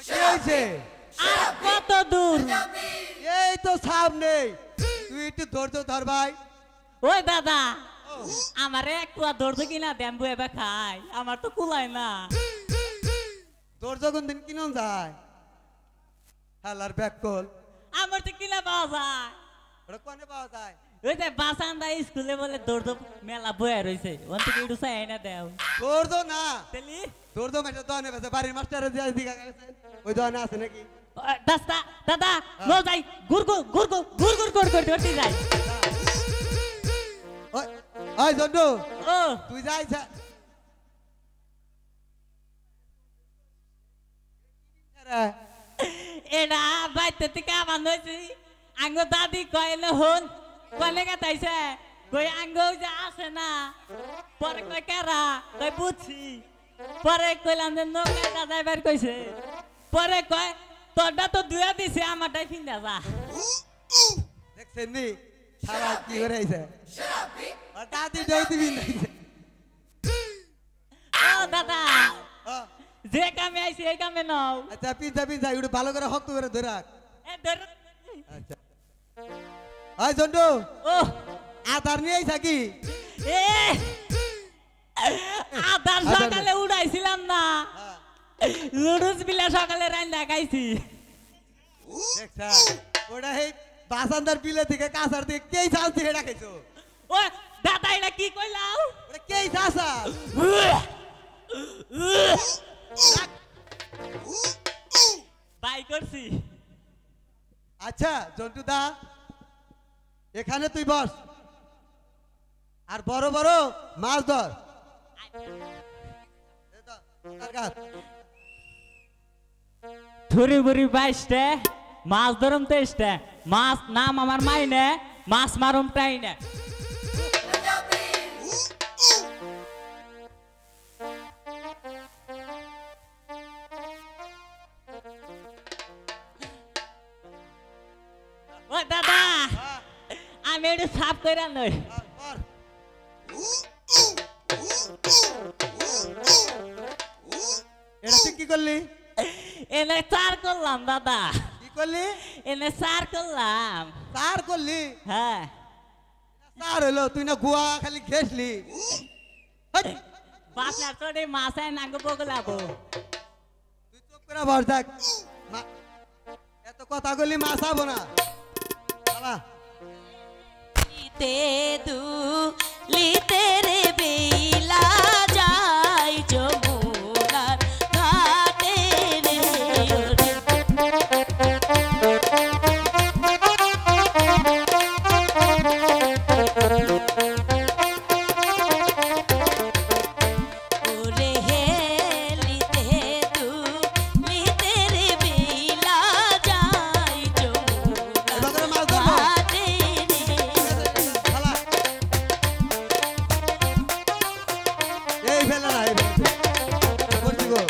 কি হয়েছে? আর কত দূর? এই তো সামনে, তুই একটু ধৈর্য ধর ভাই। ওই দাদা আমারে এক কুয়া ধরতো কিনা দেন বউ এবার খাই, আমার তো কুলায় না। ধৈর্য কোন দিন কিনন যায়? হালার ব্যাক কল আমার তো কিনা পাওয়া যায়। ওটা কোনে পাওয়া যায়? ওই যে বাসান্দা স্কুলে বলে দৌড় মেলা বয়ে রয়েছে, ওন থেকে একটু চাই না দেও। ধৈর্য না, তেলি ধৈর্য মেটে দোকানে বেছে, বাড়ির মাস্টারের দিয়ে দিকে গেছে, ওই দোকানে আছে নাকি? দাস্তা দাদা নো যাই গুড় গুড় গুড় গুড় গুড় গুড় গুড় গুড় ধরতে যাই। ওই ওই জন্টু, ও তুই যাই যা। এটা বাইতে থেকে আমার হয়েছি আঙ্গ দাদি কইলে হন কলে গাইছে কই আঙ্গ যে আছে না, পরে কই কারা কই বুঝছি, পরে কইলাম যে নৌকা দাদা বের কইছে, পরে কয় তোরটা তো দুয়া দিছে আমারটাই ফিন্দা যা। দেখছেন নি সারা কি করে আইছে? আর দাদি দেই দিবি নাইছে। ও দাদা যে কামে আইছি এই কামে নাও। আচ্ছা পিজা পিজা একটু ভালো করে শক্ত করে ধরে রাখ। এ ধর। আচ্ছা ওই জন্টু, ও আধার নিয়ে আইছা কি? এ আদার সকালে উড়াইছিলাম না, লুডুস বিলা সকালে রান্না খাইছি। দেখছা ওটা এই বাসান্দার বিলে থেকে কাঁচার থেকে কেই চাল থেকে রাখাইছো? ও দাদা এটা কি কইলাও? ওটা কেই চাষা? বাই করছি। আচ্ছা জন্টু দা, এখানে তুই বস আর বড় বড় মাছ ধর। থুরি বুড়ি 22টা মাছ ধরম 23টা, মাছ নাম আমার মাইনে, মাছ মারুম তাই না। ও দাদা আমি একটু সাফ করে নই। এটা তুই কি করলি? এনে চার করলাম দাদা। কি করলি? এনে চার করলাম। চার করলি? হ্যাঁ চার হলো, তুই না গুয়া খালি ঘেসলি। বাপনার তোরে মাছ আয় নাঙ্গ বগলাবো। তুই চুপ করে বস দেখ, এত কথা বললি মাছ আবো না। লিতে দু লিতে রে বেলা যাই যমুনার ঘাটে রে ওরে হে লিতে দু লিতে রে বেলা যাই যমুনার ঘাটে এই ফেলে না, এই করছি গো।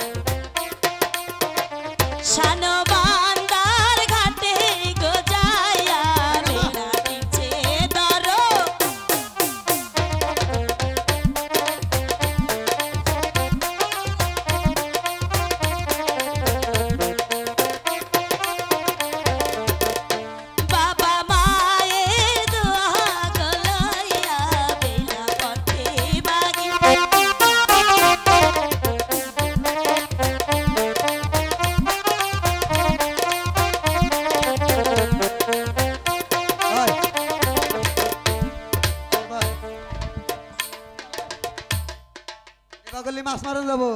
শানবান্দার ঘাটে গো যাইয়া বেলা দিচ্ছে ধরো বাবা মায়ের দোয়া গলাইয়া বেলা পথে বাগি ওই, এবার করলি মাছ মারন যাবো।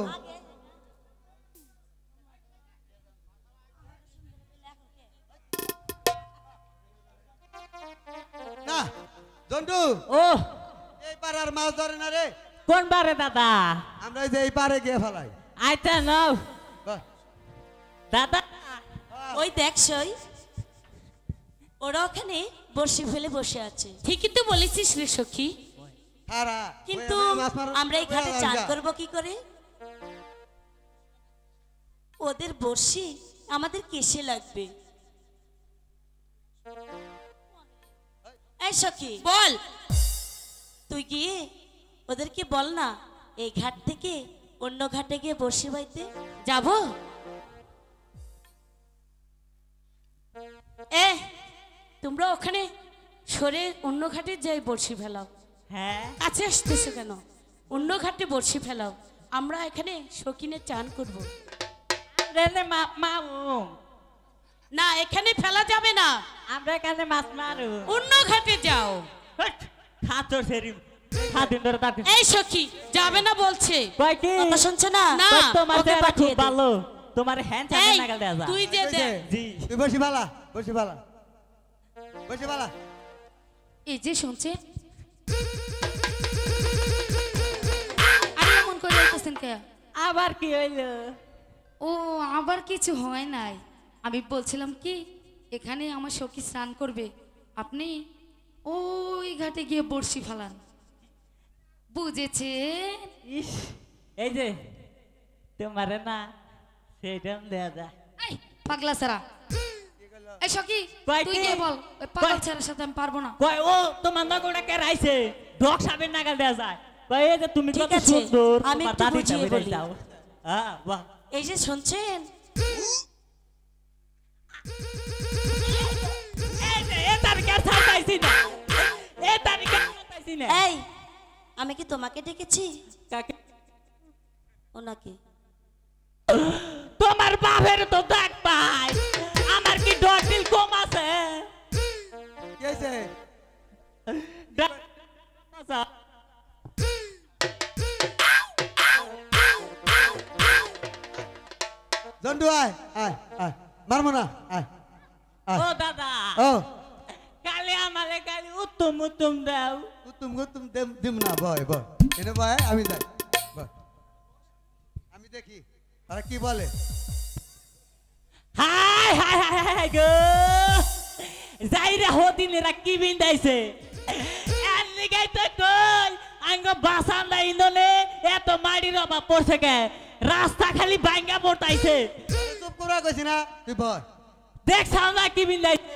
না জন্টু, ও এই পারে আর মাছ ধরে না রে। কোন বারে দাদা? আমরা এই যে এই পারে গিয়ে ফেলাই। আইতা নাও বাহ, দাদা। ওই দেখছই ওরা ওখানে বর্ষি ফেলে বসে আছে। ঠিকই তো বলেছিস রে সখী, সারা কিন্তু ওই মাছ মারন- আমরা এই ঘাটে চান করবো কি করে? ওদের বর্ষি আমাদের কেসে লাগবে। এই সখী বল। তুই গিয়ে ওদেরকে বল না এই ঘাট থেকে অন্য ঘাটে গিয়ে বর্ষি বাইতে। যাব তোমরা ওখানে সরে অন্য ঘাটে যাই বড়শি ফেলাও। হ্যাঁ কাছে আসতেছো কেন? অন্য ঘাটে বড়শি ফেলাও, আমরা এখানে শৌখিনে চান করব। রেলে মাউ না, এখানে ফেলা যাবে না, আমরা এখানে মাছ মারু অন্য ঘাটে যাও। খাতর সেরি খাদিন ধরে তাতে এই সখী যাবে না বলছে, কয় কি কথা শুনছে না? না, তোমার ওকে চেহারা খুব পাঠিয়ে দে। ভালো, তোমার হ্যান্ড চাপে এই, নাগাল দেয়া যা তুই যে দে। জি তুই বসি বালা বসি বালা বসি বালা। এই যে শুনছে আরে এমন করে যাইতেছেন কে? আবার কি হইলো? ও আবার কিছু হয় নাই, আমি বলছিলাম কি এখানে আমার সখী স্নান করবে, আপনি ওই ঘাটে গিয়ে বড়শি ফেলান, বুঝেছে? ইস এই যে তোমারে না সেইটা দেয়া যা এই পাগলা ছাড়া, এই সখী কয় তুই কি? গিয়ে বল ওই পাগল কয়? ছাড়ার সাথে আমি পারবো না। কয় ও তোমার নগড়া কে রাইছে ডক সাবেন নাগাল দেয়া যায়, কয় এই যে তুমি ঠিক কত আছে, সুন্দর, আমি তোমার একটু দাদি বুঝিয়ে চাবে বলি। যাও। হ্যাঁ বাহ এই যে শুনছেন, এই যে এ তারিখে আর ছাড়তাইছি না, এ তারিখে আর ছাড়তাইছি না। এই আমি কি তোমাকে ডেকেছি কাকে? ওনাকে? তোমার বাপের তো ডাক পাই, আমার কি ডক দিল কম আছে? কি হয়েছে? ডাক আছে। জন্টু আয় আয় আয়, মারবো না, আয় আয়। ও দাদা ও কালি আমারে কালি উত্তম উত্তম দাও। তুম দিম না, বয় বয় এনে বয়, আমি যাই বয়। আমি দেখি তারা কি বলে। হাই হাই হাই হাই গো যাইরা হদিনেরা কি বিন্দাইছে এমনি গাইতে কই আঙ্গ বাসান দাই নলে এত মাড়ির অভাব পড়ছে কে, রাস্তা খালি ভাঙ্গা পড়তাইছে, চুপ করে কইছি না, তুই বয়। দেখছাও না কি বিন্দাইছে?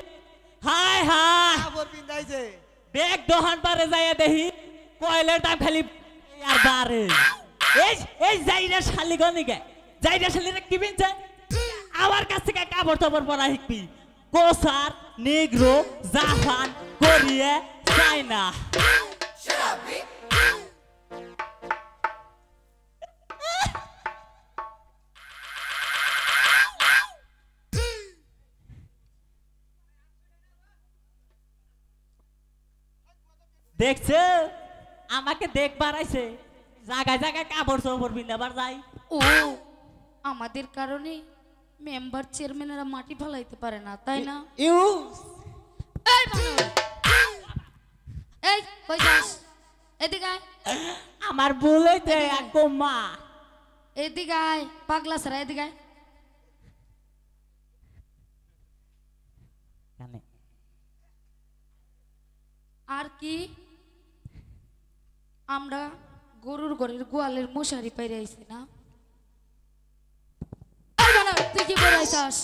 হাই হাই খবর পিন্দাইছে। বেগ দহন পারে যাইয়া দেখি কয়লের দাম খালি আর বারে। এই এই যাইরা শালি গনিকে যাইরা শালিরা কি বিনছে? আমার কাছ থেকে কাপড় টাপড় পরা শিখবি, কোসার নেগ্রো জাপান কোরিয়া চায়না। দেখছো আমাকে দেখবার আইছে, জায়গায় জায়গায় কাপড় চোপড় বিন্দাবার যাই। ও আমাদের কারণে মেম্বার চেয়ারম্যানেরা মাটি ফেলাইতে পারে না, তাই না? ইউ এই বানর! এই কই যাস? এদিকে আয়, আমার ভুল হইতে মা এদিকে আয়, পাগলা ছাড়া এদিকে আয়। আর কি আমরা গরুর ঘরের গোয়ালের মশারি পাইরে আইছি না? এই বানর, তুই কি করে আইছাস?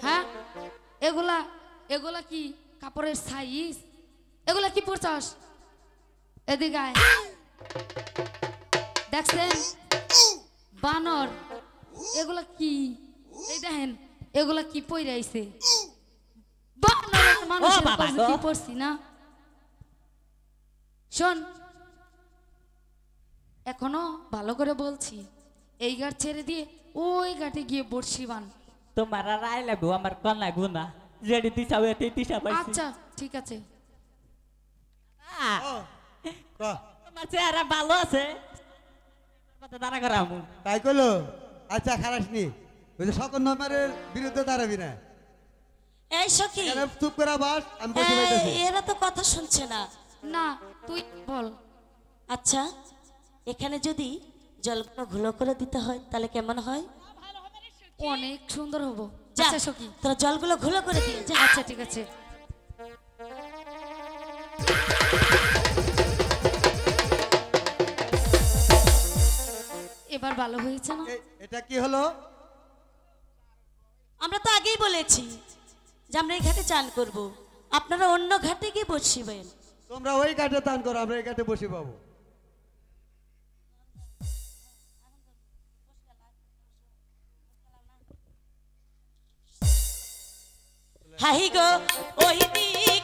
হ্যাঁ, এগুলা এগুলা কি কাপড়ের সাইজ? এগুলা কি পরছাস? এদিকে আয়। দেখছেন বানর, এগুলা কি? এই দেখেন এগুলা কি পইরে আইছে? বানর মানুষের বাবা পাশে গো। কি পড়ছি না? শোন, এখনো ভালো করে বলছি, এই ঘাট ছেড়ে দিয়ে ওই ঘাটে গিয়ে বড়শি বান। তোমার আর আই লাগবো, আমার কন লাগবো না, যেটি দিশা হইতে দিশা পাইছি। আচ্ছা ঠিক আছে। আহ, ও ক, তোমার চেহারা ভালো আছে, কথা দাঁড়া করামু। তাই কইলো? আচ্ছা খারাপ নি, ওই যে সকল নম্বরের বিরুদ্ধে দাঁড়াবি না। এই সখী, এখানে চুপ করে বাস, আমি বসে পাইতেছি। এরা তো কথা শুনছে না। না তুই বল। আচ্ছা, এখানে যদি জলগুলো ঘুলো করে দিতে হয় তাহলে কেমন হয়? অনেক সুন্দর হবো। যা, আচ্ছা সখী, তোরা জলগুলো ঘুলো করে দিয়ে যা। আচ্ছা ঠিক আছে। এবার ভালো হয়েছে না? এটা কি হলো? আমরা তো আগেই বলেছি যে আমরা এই ঘাটে চান করব, আপনারা অন্য ঘাটে গিয়ে বসিবেন। তোমরা ওই ঘাটে দান করো, আমরা এই ঘাটে বসে পাবো। হাহি গো ওই দিন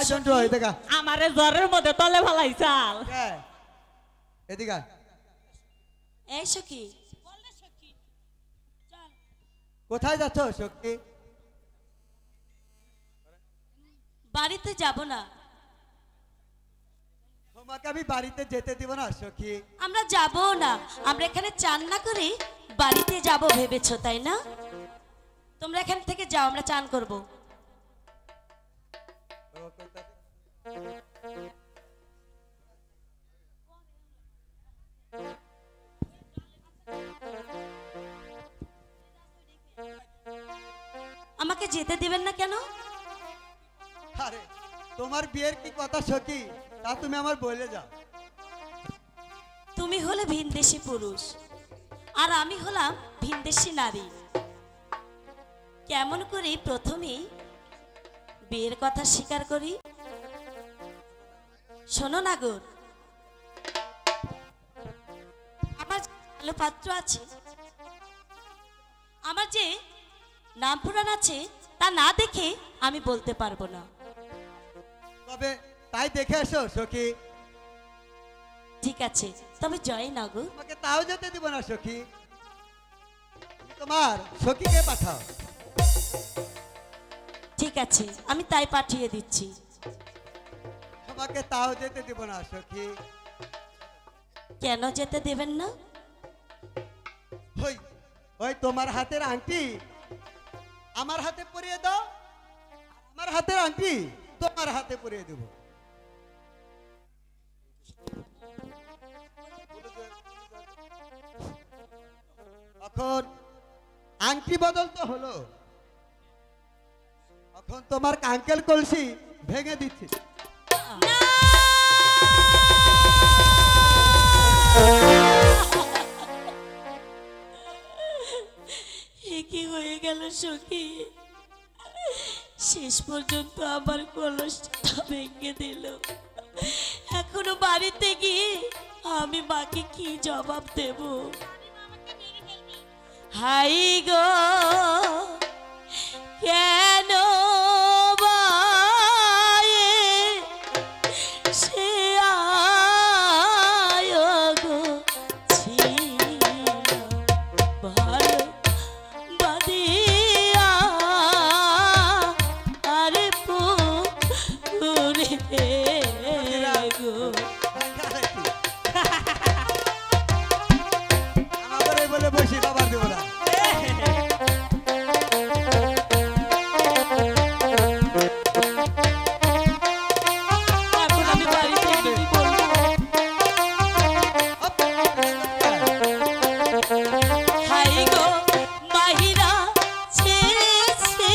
আয় জন্টু এদিকে আমারে জ্বরের মধ্যে তলে ফেলাইছাল এদিকে এই সখী কোথায় যাচ্ছ সখী? বাড়িতে যাব না। তোমাকে আমি বাড়িতে যেতে দিব না সখী। আমরা যাব না, আমরা এখানে চান না করে বাড়িতে যাব ভেবেছো তাই না? তোমরা এখান থেকে যাও, আমরা চান করব। আমাকে যেতে দিবেন না কেন? আরে তোমার বিয়ের কি কথা সখী, তা তুমি আমার বলে যাও। তুমি হলে ভিনদেশী পুরুষ আর আমি হলাম ভিনদেশী নারী। কেমন করে প্রথমে বিয়ের কথা স্বীকার করি? শোনো নাগর, আমার ভালো পাত্র আছে, আমার যে নাম পুরাণ আছে তা না দেখে আমি বলতে পারবো না। তবে তাই দেখে এসো সখী। ঠিক আছে, তবে জয় নাগর। তোমাকে তাও যেতে দিব না সখী। তুমি তোমার সখীকে পাঠাও। ঠিক আছে, আমি তাই পাঠিয়ে দিচ্ছি। তোমাকে তাও যেতে দিব না সখী। কেন যেতে দেবেন না? ওই ওই তোমার হাতের আংটি আমার হাতে পরিয়ে দাও, আমার হাতের আংটি তোমার হাতে পরিয়ে দেব। এখন আংটি বদল তো হলো, এখন তোমার কাঙ্কেল কলসি ভেঙে দিচ্ছি। কি হয়ে গেল সখী? শেষ পর্যন্ত আমার কলসটা ভেঙে দিল। এখনো বাড়িতে গিয়ে আমি মাকে কি জবাব দেব? হাই গো কেন সে আয় গো ছিল ভালো বাদিয়া আরে পুরে গো। আমার বলে বসি বাবার দেব না। এখন আমি বাড়িতে কি বলবো? হাই গো মাহিরা ছেড়েছে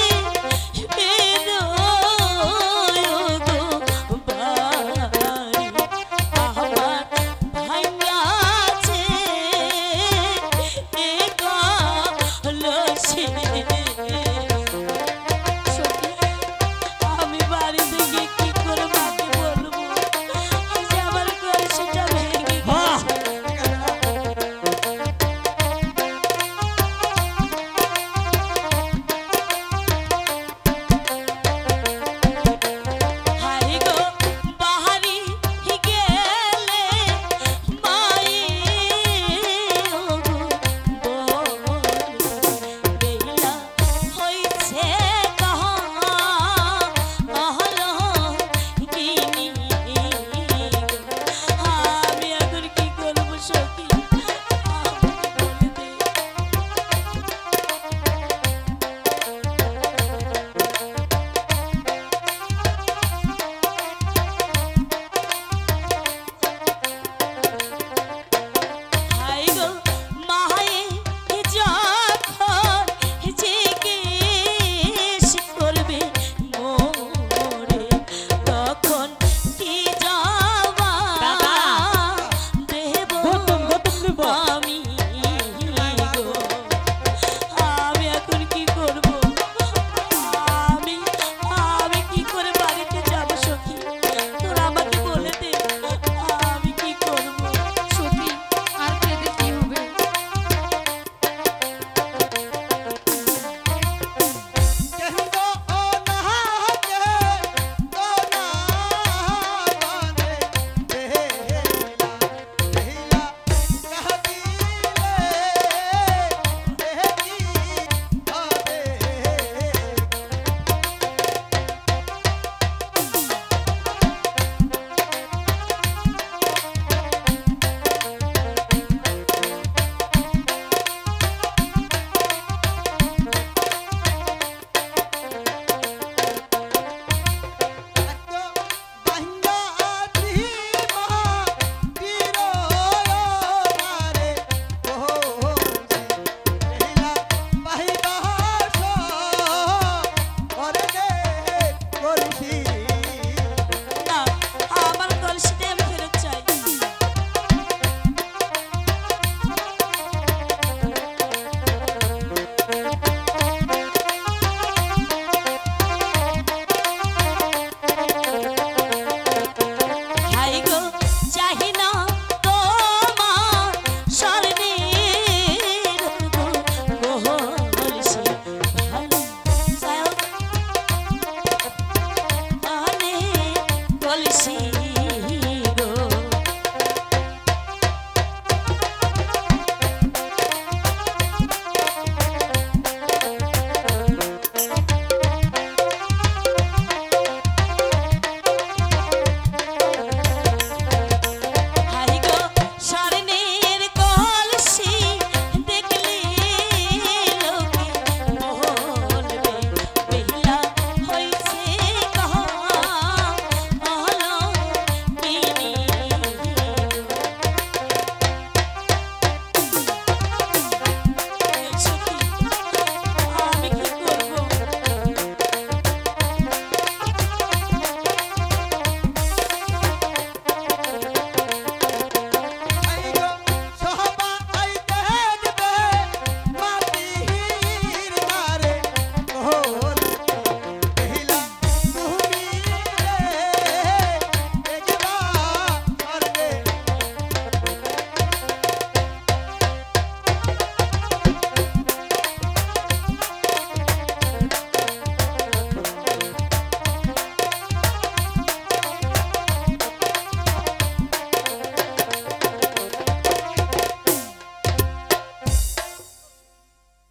বেরোয় গো বাড়ি, আমার ভাঙাছে এ কলসি। আমি বাড়িতে গিয়ে কি করে মাকে বলবো যে আমার কলসিটা ভেঙে গেছে?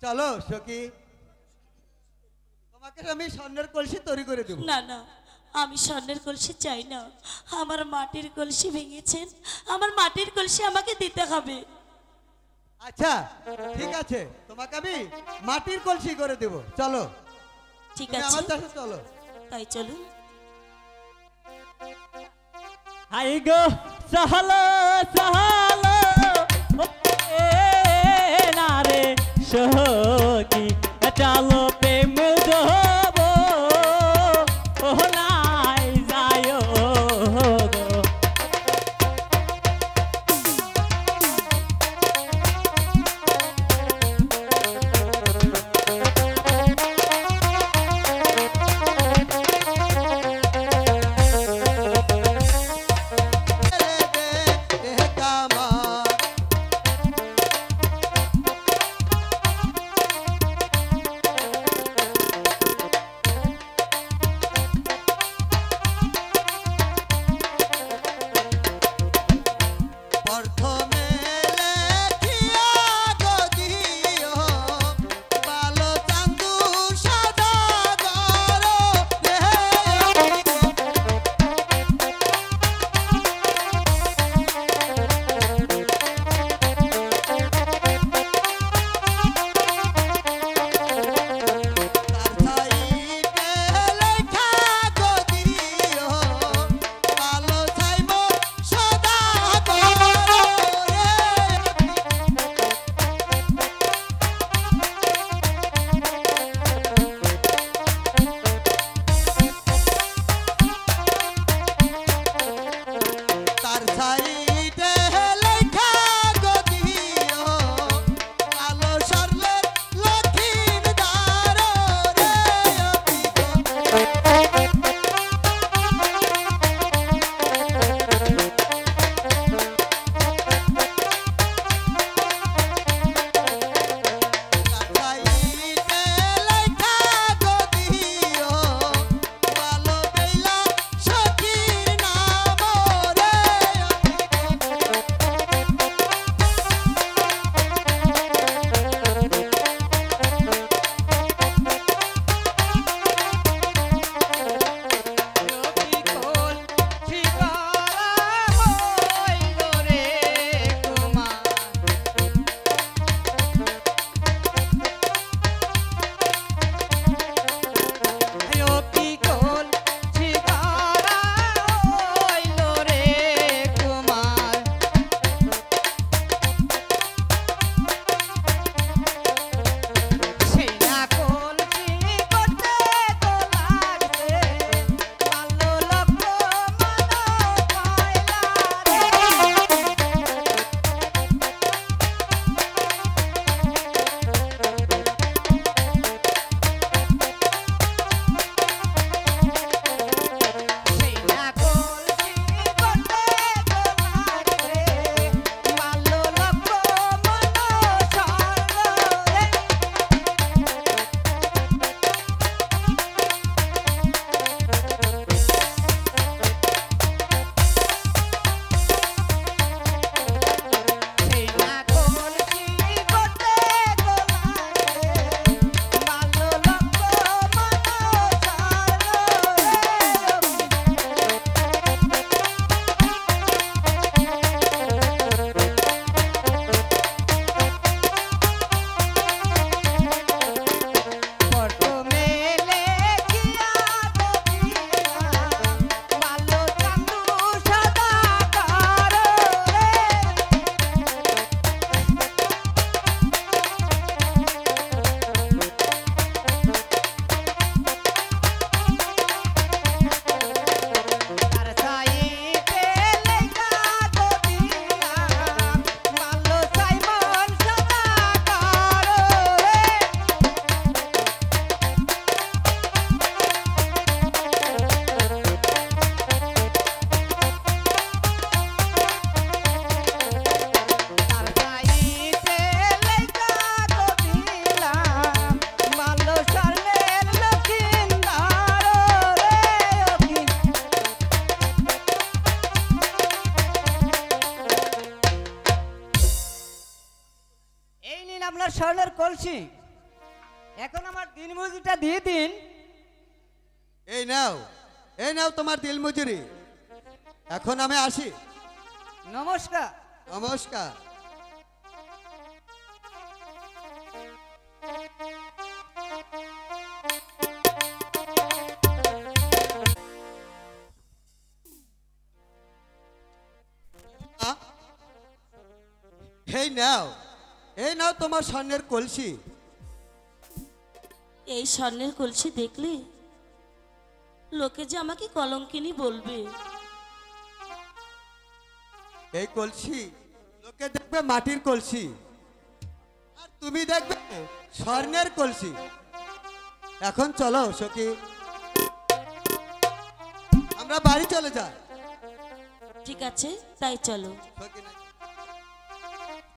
চলো সখী, তোমাকে আমি স্বর্ণের কলসি তৈরি করে দেবো। না না, আমি স্বর্ণের কলসি চাই না, আমার মাটির কলসি ভেঙেছেন, আমার মাটির কলসি আমাকে দিতে হবে। আচ্ছা ঠিক আছে, তোমাকে আমি মাটির কলসি করে দেবো। চলো ঠিক তুমি আছে, আমার সাথে চলো। তাই চলুন। হাই গো সহলো সহলো না রে সখী, চলো প্রেম দেবো ওলাই যায় গো। আপনার স্বর্ণের কলসি। এখন আমার দিন মজুরিটা দিয়ে দিন। এই নাও, এই নাও তোমার দিল মজুরি। এখন আমি আসি। নমস্কার। নমস্কার। এই নাও, এই নাও তোমার স্বর্ণের কলসি। এই স্বর্ণের কলসি দেখলে লোকে যে আমাকে কলঙ্কিনী বলবে। এই কলসি লোকে দেখবে মাটির কলসি, আর তুমি দেখবে স্বর্ণের কলসি। এখন চলো সখী, আমরা বাড়ি চলে যাই। ঠিক আছে, তাই চলো। সখী নাই।